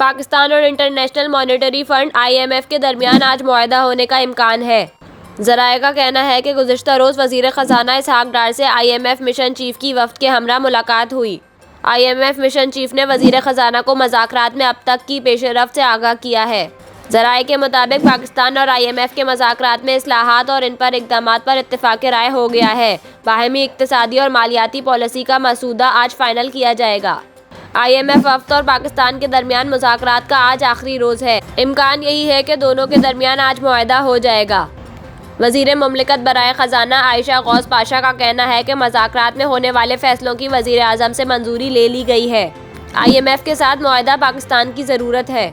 पाकिस्तान और international monetary fund (IMF) के दरमियान आज मुआहदा होने का इम्कान है। ज़राए का कहना है कि गुज़िश्ता रोज़ वज़ीर ख़ज़ाना इसहाक़ डार से IMF मिशन चीफ़ की वफ़द के हमरा मुलाकात हुई। IMF मिशन चीफ़ ने वज़ीर ख़ज़ाना को मज़ाकरात में अब तक की पेशरफ़्त से आगाह किया है। ज़राए के मुताबिक पाकिस्तान और IMF के मज़ाकरात में इस्लाहात और इन पर इक़दामात पर इत्तिफ़ाक़ राय हो गया है। बाहमी इक़्तिसादी और मालियाती पॉलिसी का मसूदा आज फ़ाइनल किया जाएगा। IMF वफ़द और पाकिस्तान के दरमियान मुज़ाकरात का आज आखिरी रोज़ है। इम्कान यही है कि दोनों के दरमियान आज मुआहदा हो जाएगा। वज़ीर मुमलिकत बराए ख़ज़ाना आयशा गौस पाशा का कहना है कि मज़ाकरात में होने वाले फ़ैसलों की वज़ीर आज़म से मंजूरी ले ली गई है। IMF के साथ मुआहदा पाकिस्तान की ज़रूरत है।